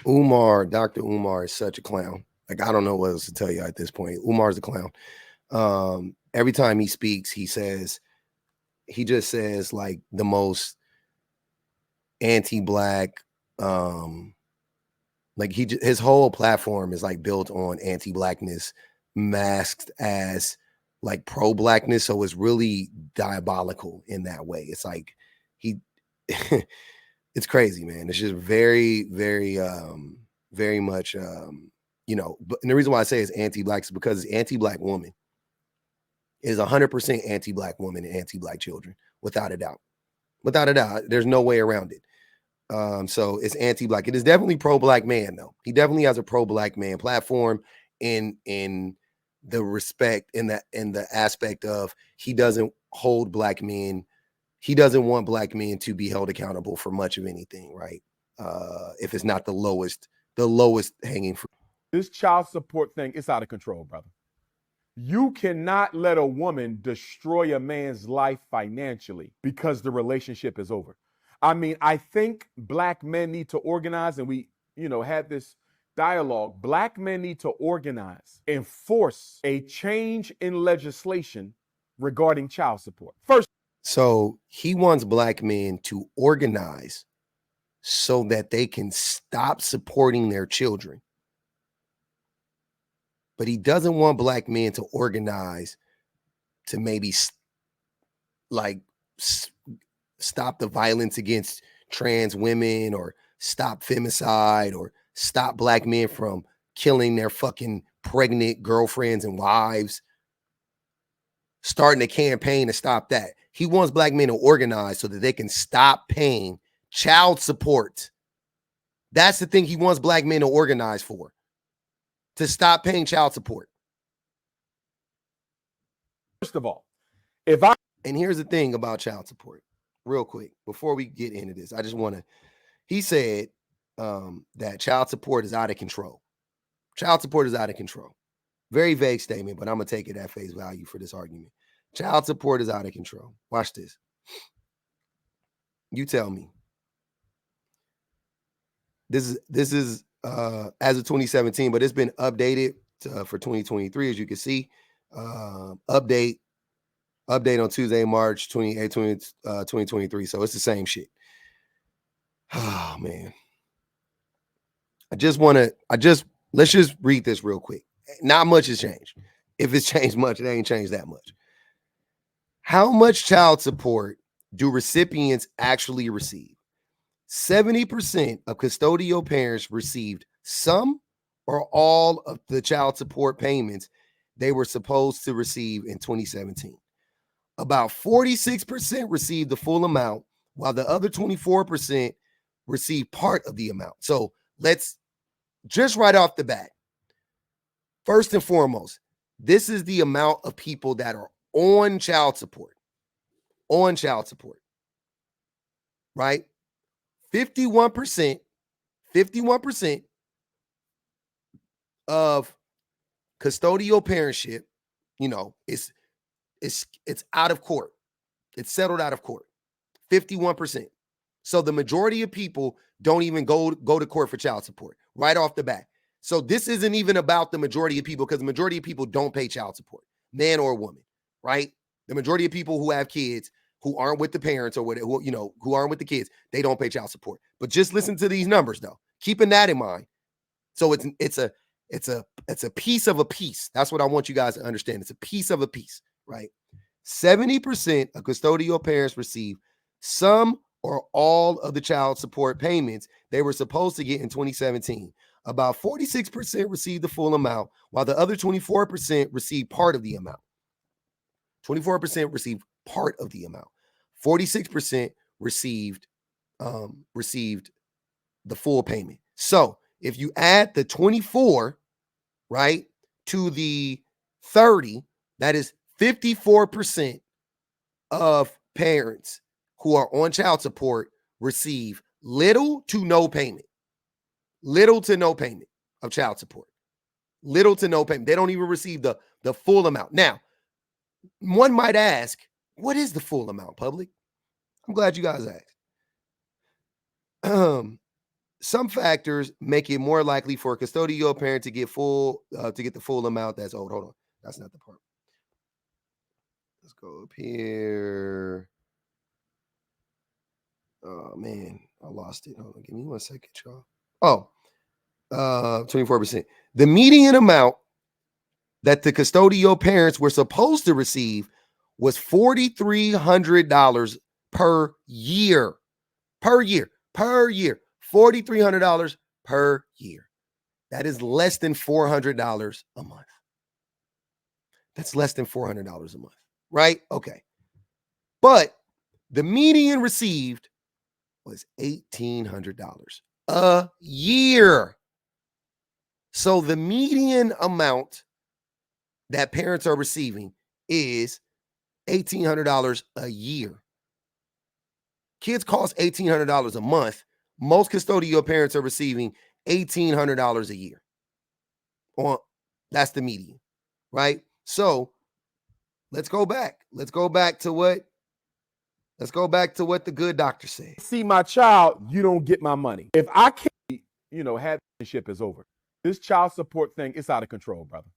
Dr. Umar is such a clown. Like, I don't know what else to tell you at this point. Umar's a clown. Every time he speaks, he just says like the most anti-black, like his whole platform is like built on anti-blackness masked as like pro-blackness. So it's really diabolical in that way. It's like he it's crazy, man. It's just very, very, very much, but and the reason why I say it's anti-black is because it's anti-black woman is 100% anti-black woman and anti-black children, without a doubt. Without a doubt, there's no way around it. So it's anti-black. It is definitely pro-black man, though. He definitely has a pro-black man platform in the respect in the aspect of he doesn't hold black men. He doesn't want black men to be held accountable for much of anything, right? If it's not the lowest hanging fruit. This child support thing is out of control, brother. You cannot let a woman destroy a man's life financially because the relationship is over. I mean, I think black men need to organize, and we, had this dialogue. Black men need to organize and force a change in legislation regarding child support. First. So he wants black men to organize so that they can stop supporting their children. But he doesn't want black men to organize to maybe stop the violence against trans women, or stop femicide, or stop black men from killing their fucking pregnant girlfriends and wives, starting a campaign to stop that. He wants black men to organize so that they can stop paying child support. That's the thing he wants black men to organize for, to stop paying child support. First of all, and here's the thing about child support, real quick, before we get into this, I just want to, he said that child support is out of control. Child support is out of control. Very vague statement, but I'm going to take it at face value for this argument. Child support is out of control. Watch this. You tell me. This is as of 2017, but it's been updated for 2023, as you can see. Update on Tuesday, March 28, 2023. So it's the same shit. Oh, man. Let's just read this real quick. Not much has changed. If it's changed much, it ain't changed that much. How much child support do recipients actually receive? 70% of custodial parents received some or all of the child support payments they were supposed to receive in 2017. About 46% received the full amount, while the other 24% received part of the amount. So let's just right off the bat, first and foremost, this is the amount of people that are on child support. On child support. Right? 51% of custodial parentship, it's out of court. It's settled out of court. 51%. So the majority of people don't even go to court for child support right off the bat. So this isn't even about the majority of people, because the majority of people don't pay child support, man or woman, right? The majority of people who have kids who aren't with the parents or whatever, who aren't with the kids, they don't pay child support. But just listen to these numbers, though. Keeping that in mind. So it's a piece of a piece. That's what I want you guys to understand. It's a piece of a piece, right? 70% of custodial parents receive some or all of the child support payments they were supposed to get in 2017. About 46% received the full amount, while the other 24% received part of the amount. 24% received part of the amount. 46% received the full payment. So if you add the 24, right, to the 30, that is 54% of parents who are on child support receive little to no payment. Little to no payment of child support. Little to no payment. They don't even receive the full amount. Now, one might ask, what is the full amount, public? I'm glad you guys asked. some factors make it more likely for a custodial parent to get the full amount that's owed. Hold on, that's not the part. Let's go up here. Oh man, I lost it. Hold on, give me 1 second, y'all. Oh, 24%. The median amount that the custodial parents were supposed to receive was $4,300 per year. Per year. $4,300 per year. That is less than $400 a month. That's less than $400 a month, right? Okay. But the median received was $1,800 a year. So the median amount that parents are receiving is $1,800 a year. Kids cost $1,800 a month. Most custodial parents are receiving $1,800 a year. That's the median, right? So let's go back. Let's go back to what the good doctor said. See my child, you don't get my money. If I can't, have relationship is over. This child support thing, it's out of control, brother.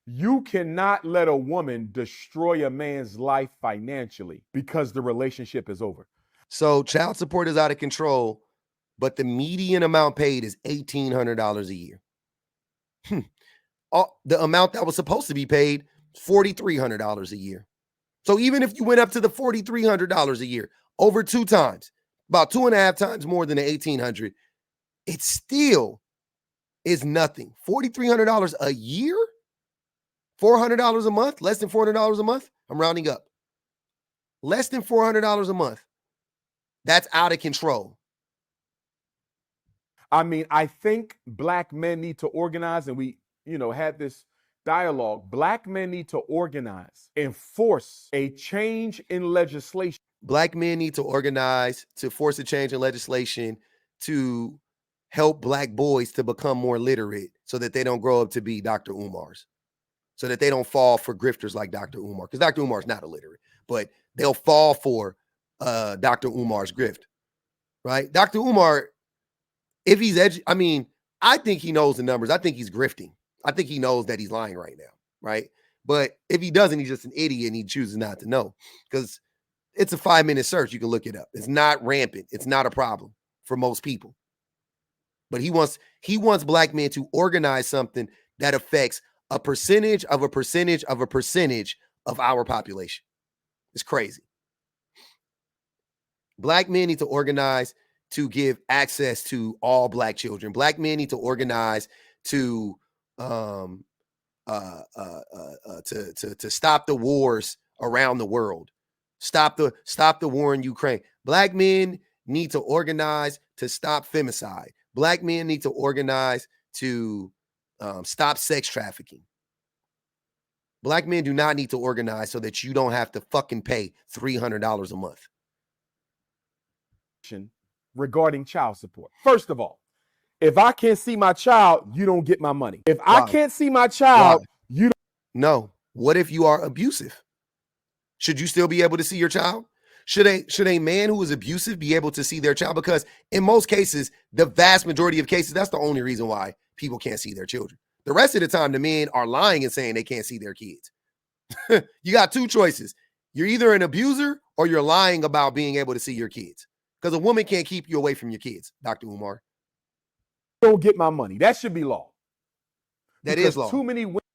You cannot let a woman destroy a man's life financially because the relationship is over. So child support is out of control, but the median amount paid is $1,800 a year. The amount that was supposed to be paid, $4,300 a year. So even if you went up to the $4,300 a year over 2 times, about 2.5 times more than the $1,800, it still is nothing. $4,300 a year? $400 a month? Less than $400 a month? I'm rounding up. Less than $400 a month. That's out of control. I mean, I think black men need to organize, and we, had this dialogue. Black men need to organize and force a change in legislation. Black men need to organize to force a change in legislation to help black boys to become more literate so that they don't grow up to be Dr. Umars, so that they don't fall for grifters like Dr. Umar, because Dr. Umar is not illiterate, but they'll fall for Dr. Umar's grift, right? Dr. Umar, if he's I think he knows the numbers. I think he's grifting. I think he knows that he's lying right now, right? But if he doesn't, he's just an idiot and he chooses not to know, because it's a 5-minute search. You can look it up. It's not rampant. It's not a problem for most people. But he wants black men to organize something that affects a percentage of a percentage of a percentage of our population. It's crazy. Black men need to organize to give access to all black children. Black men need to organize to stop the wars around the world. Stop the war in Ukraine. Black men need to organize to stop femicide. Black men need to organize to stop sex trafficking. Black men do not need to organize so that you don't have to fucking pay $300 a month. Regarding child support. First of all, if I can't see my child, you don't get my money. If I can't see my child, you don't. No. What if you are abusive? Should you still be able to see your child? Should a man who is abusive be able to see their child? Because in most cases, the vast majority of cases, that's the only reason why people can't see their children. The rest of the time, the men are lying and saying they can't see their kids. You got 2 choices. You're either an abuser or you're lying about being able to see your kids. Because a woman can't keep you away from your kids, Dr. Umar. Don't get my money. That should be law. That is law.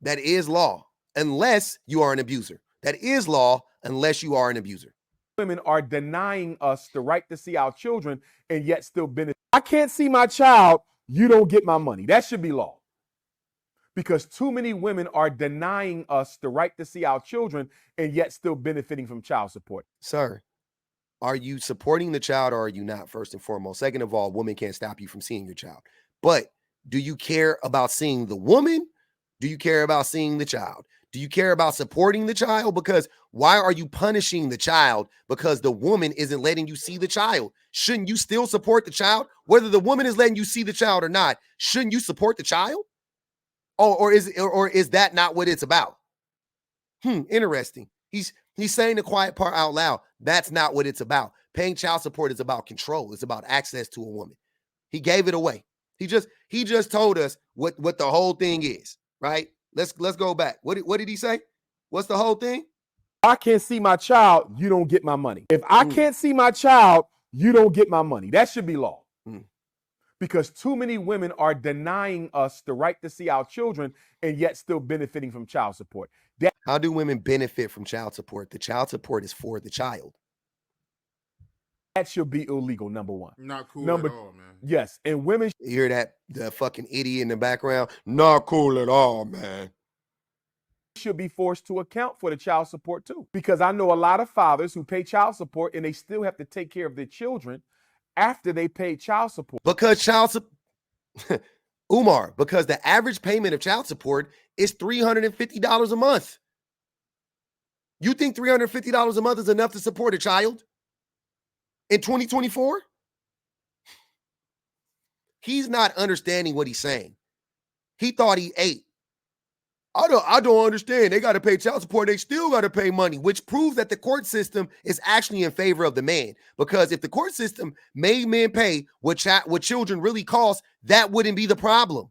That is law, unless you are an abuser. That is law, unless you are an abuser. Women are denying us the right to see our children and yet still benefit. I can't see my child, you don't get my money. That should be law. Because too many women are denying us the right to see our children and yet still benefiting from child support. Sir, are you supporting the child or are you not, first and foremost? Second of all, women can't stop you from seeing your child. But do you care about seeing the woman? Do you care about seeing the child? Do you care about supporting the child? Because why are you punishing the child because the woman isn't letting you see the child? Shouldn't you still support the child? Whether the woman is letting you see the child or not, shouldn't you support the child? Or is that not what it's about? Interesting. He's saying the quiet part out loud. That's not what it's about. Paying child support is about control. It's about access to a woman. He gave it away. He just told us what the whole thing is, right? Let's go back. What did he say? What's the whole thing? I can't see my child, you don't get my money. If I can't see my child, you don't get my money. That should be law. Because too many women are denying us the right to see our children and yet still benefiting from child support. How do women benefit from child support? The child support is for the child. That should be illegal, number one. Not cool at all, man. Yes, and women... You hear that? The fucking idiot in the background? Not cool at all, man. Should be forced to account for the child support too. Because I know a lot of fathers who pay child support and they still have to take care of their children after they pay child support. Because Umar, because the average payment of child support is $350 a month. You think $350 a month is enough to support a child in 2024? He's not understanding what he's saying. He thought he ate. I don't understand. They got to pay child support. They still got to pay money, which proves that the court system is actually in favor of the man. Because if the court system made men pay what children really cost, that wouldn't be the problem.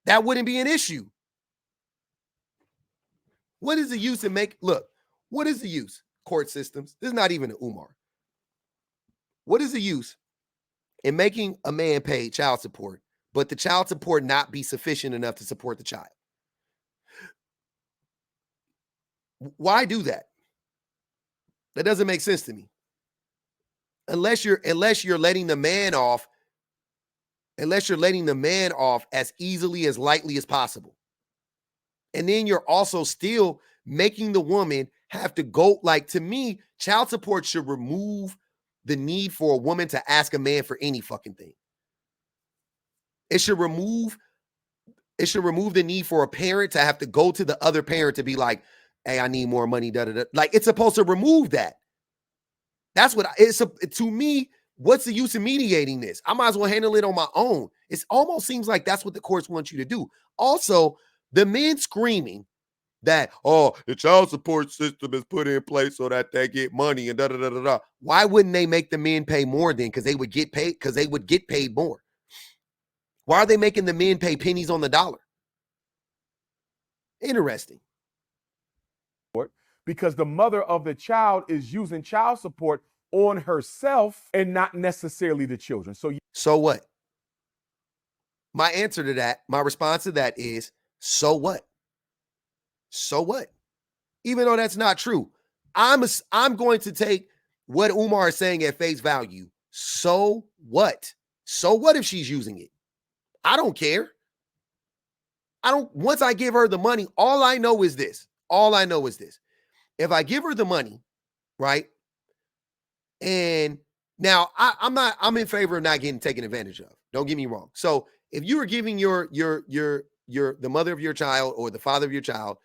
That wouldn't be an issue. What is the use in what is the use? Court systems. This is not even an Umar. What is the use in making a man pay child support, but the child support not be sufficient enough to support the child? Why do that? That doesn't make sense to me. Unless you're letting the man off, as easily, as lightly as possible. And then you're also still making the woman have to go, to me, child support should remove the need for a woman to ask a man for any fucking thing. It should remove the need for a parent to have to go to the other parent to be like, hey, I need more money, da-da-da. It's supposed to remove that. That's what to me, what's the use of mediating this? I might as well handle it on my own. It almost seems like that's what the courts want you to do. Also, the men screaming that, the child support system is put in place so that they get money and da-da-da-da-da. Why wouldn't they make the men pay more then? Because they would get paid more. Why are they making the men pay pennies on the dollar? Interesting. Because the mother of the child is using child support on herself and not necessarily the children. So what? My answer to that, my response to that is, so what? So what? Even though that's not true, I'm going to take what Umar is saying at face value. So what? So what if she's using it? I don't care. Once I give her the money, all I know is this. If I give her the money, right? And now I'm in favor of not getting taken advantage of. Don't get me wrong. So if you are giving the mother of your child or the father of your child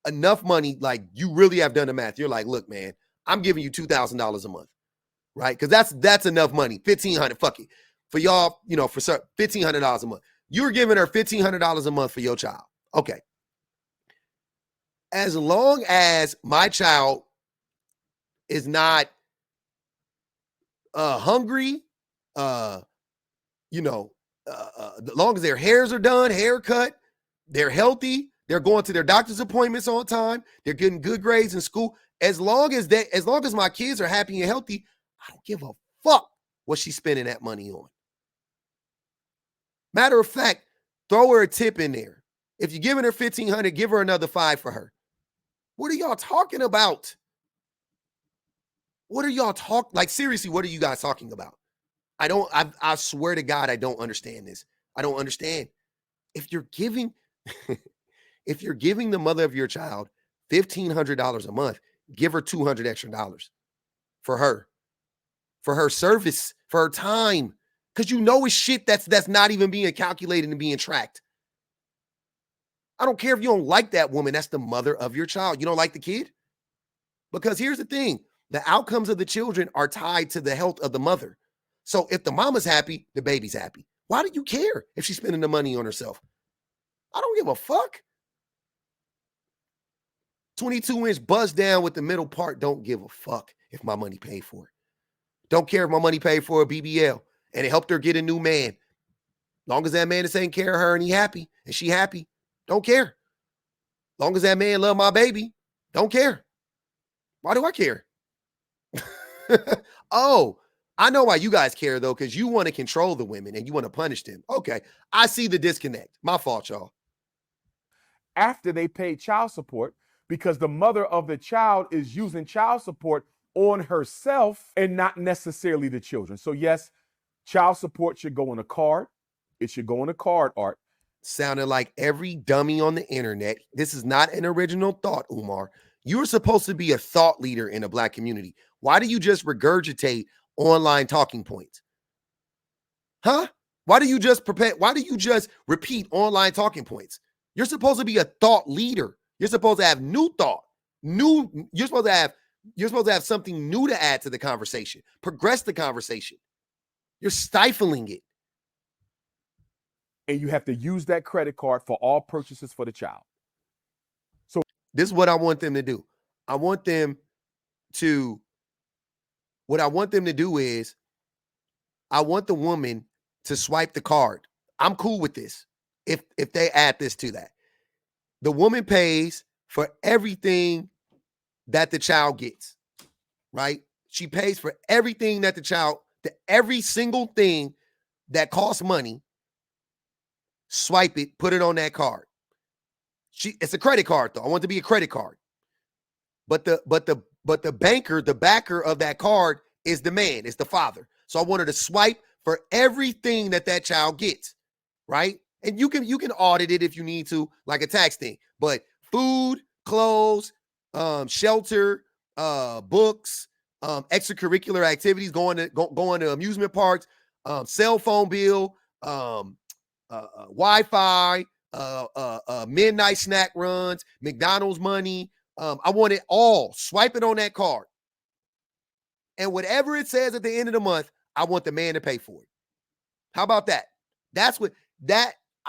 enough money, you really have done the math. You're like, look, man, I'm giving you $2,000 a month, right? Because that's enough money. $1,500, fuck it. For y'all, for $1,500 a month. You're giving her $1,500 a month for your child. Okay. As long as my child is not hungry, as long as their hairs are done, haircut, they're healthy, they're going to their doctor's appointments on time, they're getting good grades in school. As long as my kids are happy and healthy, I don't give a fuck what she's spending that money on. Matter of fact, throw her a tip in there. If you're giving her $1,500, give her another $5 for her. What are y'all talking about? Seriously, what are you guys talking about? I swear to God, I don't understand this. I don't understand. If you're giving the mother of your child $1,500 a month, give her $200 extra for her service, for her time. Because it's shit that's not even being calculated and being tracked. I don't care if you don't like that woman. That's the mother of your child. You don't like the kid? Because here's the thing. The outcomes of the children are tied to the health of the mother. So if the mama's happy, the baby's happy. Why do you care if she's spending the money on herself? I don't give a fuck. 22-inch buzz down with the middle part. Don't give a fuck if my money paid for it. Don't care if my money paid for a BBL. and it helped her get a new man. Long as that man is taking care of her and he happy and she happy, don't care. Long as that man love my baby, don't care. Why do I care? Oh, I know why you guys care though, because you want to control the women and you want to punish them. Okay, I see the disconnect. My fault, y'all. After they pay child support, because the mother of the child is using child support on herself and not necessarily the children. So yes, child support should go on a card. It should go on a card, Art. Sounded like every dummy on the internet. This is not an original thought, Umar. You're supposed to be a thought leader in a Black community. Why do you just regurgitate online talking points? Huh? Why do you just repeat online talking points? You're supposed to be a thought leader. You're supposed to have new thought. You're supposed to have something new to add to the conversation. Progress the conversation. You're stifling it. And you have to use that credit card for all purchases for the child. So this is what I want them to do. What I want them to do is I want the woman to swipe the card. I'm cool with this. If they add this to that. The woman pays for everything that the child gets, right? She pays for everything that every single thing that costs money. Swipe it, put it on that card. It's a credit card though. I want it to be a credit card. But the banker, the backer of that card is the man, it's the father. So I want her to swipe for everything that child gets, right? And you can audit it if you need to, like a tax thing. But food, clothes, shelter, books, extracurricular activities, going to amusement parks, cell phone bill, Wi-Fi, midnight snack runs, McDonald's money. I want it all. Swipe it on that card. And whatever it says at the end of the month, I want the man to pay for it. How about that?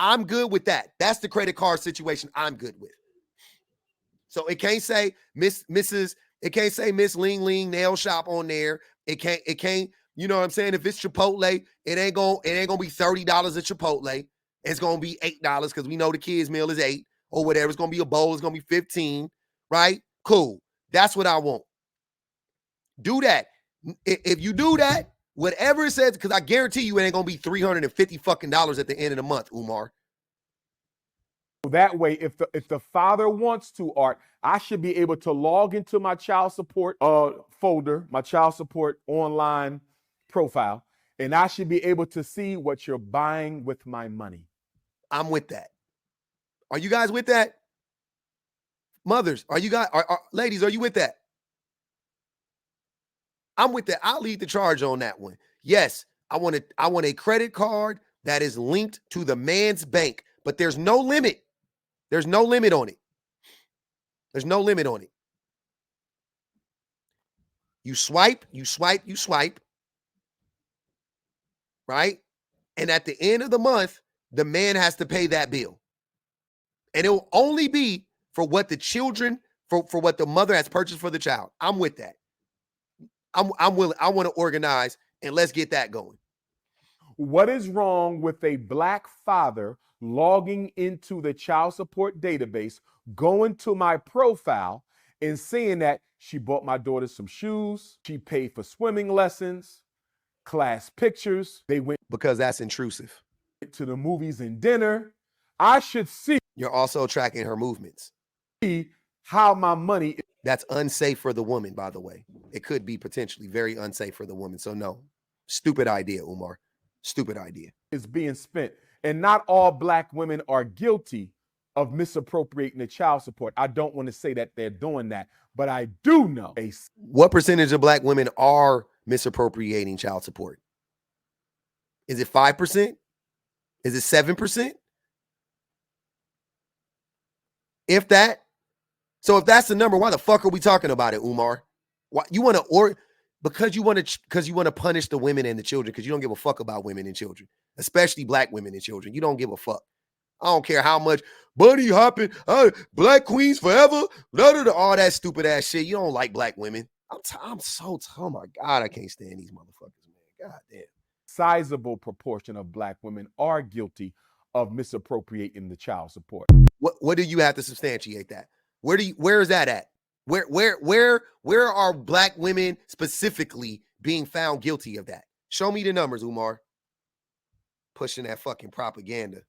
I'm good with that. That's the credit card situation I'm good with. So it can't say it can't say Miss Ling Ling Nail Shop on there. It can't, you know what I'm saying? If it's Chipotle, it ain't gonna be $30 at Chipotle. It's gonna be $8 because we know the kids' meal is $8 or whatever. It's gonna be a bowl, it's gonna be $15, right? Cool. That's what I want. Do that. If you do that, whatever it says, because I guarantee you it ain't gonna be $350 fucking at the end of the month, Umar. That way, if the father wants to, Art, I should be able to log into my child support folder, my child support online profile, and I should be able to see what you're buying with my money. I'm with that. Are you guys with that? Mothers, are you guys, ladies, are you with that? I'm with that. I'll lead the charge on that one. Yes, I want a credit card that is linked to the man's bank, but there's no limit. There's no limit on it. There's no limit on it. You swipe, right? And at the end of the month, the man has to pay that bill. And it will only be for what the children, for what the mother has purchased for the child. I'm with that. I'm willing. I want to organize, and let's get that going. What is wrong with a Black father logging into the child support database, going to my profile and seeing that she bought my daughter some shoes, she paid for swimming lessons, class pictures, they went because that's intrusive to the movies and dinner. I should see. You're also tracking her movements. How my money. That's unsafe for the woman, by the way. It could be potentially very unsafe for the woman. So no, stupid idea, Umar. Stupid idea. Is being spent. And not all Black women are guilty of misappropriating the child support. I don't want to say that they're doing that, but I do know. What percentage of Black women are misappropriating child support? Is it 5%? Is it 7%? If that. So if that's the number, why the fuck are we talking about it, Umar? Why you want to because you want to punish the women and the children because you don't give a fuck about women and children, especially Black women and children. You don't give a fuck. I don't care how much bunny hopping, Black queens forever, all that stupid ass shit. You don't like Black women. I'm so, oh my God, I can't stand these motherfuckers, man. God damn. sizable proportion of Black women are guilty of misappropriating the child support. What do you have to substantiate that? Where is that at? Where are Black women specifically being found guilty of that? Show me the numbers, Umar. Pushing that fucking propaganda.